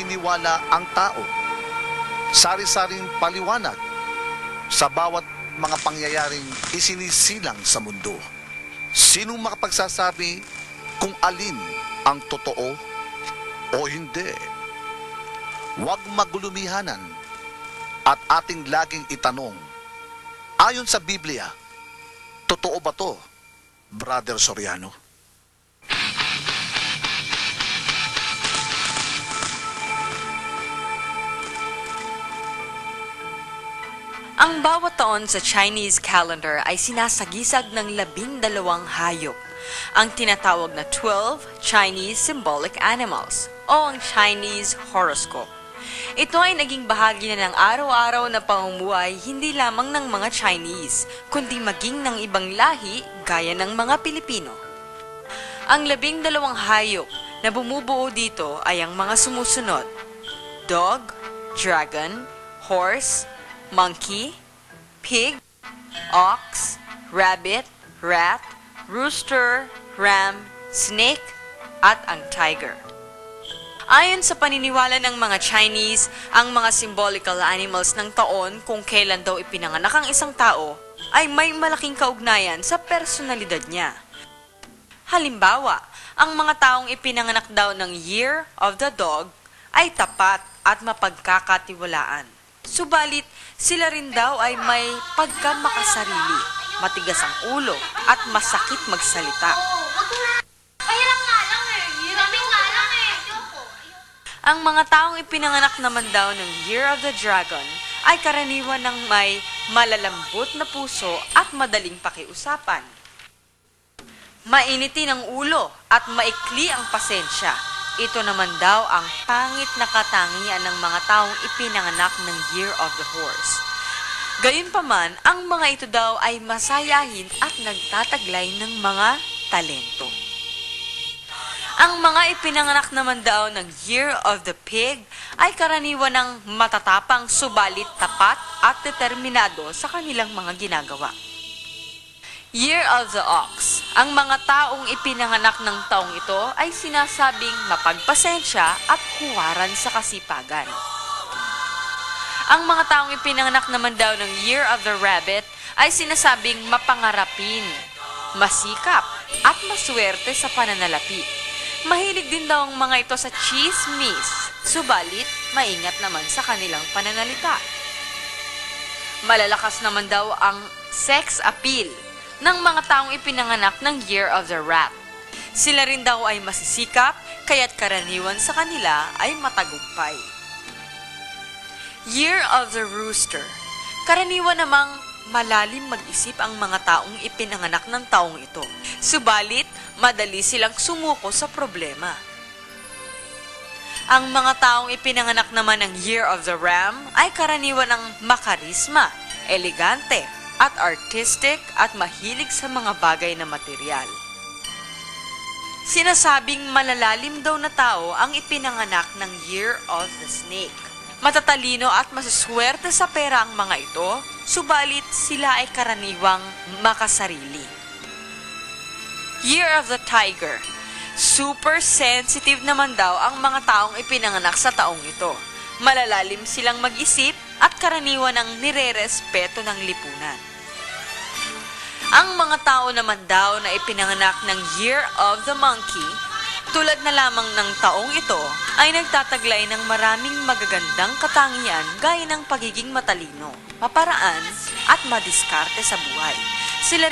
naniniwala ang tao. Sari-saring paliwanag sa bawat mga pangyayaring isinisilang sa mundo. Sinong makapagsasabi kung alin ang totoo o hindi? Huwag magulumihanan at ating laging itanong, ayon sa Biblia, totoo ba to, Brother Soriano? Ang bawat taon sa Chinese calendar ay sinasagisag ng 12 hayop, ang tinatawag na 12 Chinese symbolic animals o ang Chinese horoscope. Ito ay naging bahagi na ng araw-araw na pamumuhay hindi lamang ng mga Chinese, kundi maging ng ibang lahi gaya ng mga Pilipino. Ang 12 hayop na bumubuo dito ay ang mga sumusunod: dog, dragon, horse, monkey, pig, ox, rabbit, rat, rooster, ram, snake, at ang tiger. Ayon sa paniniwala ng mga Chinese, ang mga symbolical animals ng taon kung kailan daw ipinanganak ang isang tao ay may malaking kaugnayan sa personalidad niya. Halimbawa, ang mga taong ipinanganak daw ng Year of the Dog ay tapat at mapagkakatiwalaan. Subalit, sila rin daw ay may pagkamakasarili, matigas ang ulo at masakit magsalita. Ang mga taong ipinanganak naman daw ng Year of the Dragon ay karaniwan ng may malalambot na puso at madaling pakiusapan. Mainitin ang ulo at maikli ang pasensya. Ito naman daw ang pangit na katangian ng mga taong ipinanganak ng Year of the Horse. Gayunpaman, ang mga ito daw ay masayahin at nagtataglay ng mga talento. Ang mga ipinanganak naman daw ng Year of the Pig ay karaniwan ng matatapang subalit tapat at determinado sa kanilang mga ginagawa. Year of the Ox. Ang mga taong ipinanganak ng taong ito ay sinasabing mapagpasensya at huwaran sa kasipagan. Ang mga taong ipinanganak naman daw ng Year of the Rabbit ay sinasabing mapangarapin, masikap, at maswerte sa pananalapi. Mahilig din daw ang mga ito sa chismis, subalit maingat naman sa kanilang pananalita. Malalakas naman daw ang sex appeal ng mga taong ipinanganak ng Year of the Rat. Sila rin daw ay masisikap, kaya't karaniwan sa kanila ay matagumpay. Year of the Rooster. Karaniwan namang malalim mag-isip ang mga taong ipinanganak ng taong ito. Subalit, madali silang sumuko sa problema. Ang mga taong ipinanganak naman ng Year of the Ram ay karaniwan ng makarisma, elegante, at artistic at mahilig sa mga bagay na material. Sinasabing malalalim daw na tao ang ipinanganak ng Year of the Snake. Matatalino at masuswerte sa pera ang mga ito, subalit sila ay karaniwang makasarili. Year of the Tiger. Super sensitive naman daw ang mga taong ipinanganak sa taong ito. Malalalim silang mag-isip at karaniwan ang nire-respeto ng lipunan. Ang mga tao naman daw na ipinanganak ng Year of the Monkey, tulad na lamang ng taong ito, ay nagtataglay ng maraming magagandang katangian gaya ng pagiging matalino, maparaan, at madiskarte sa buhay. Sila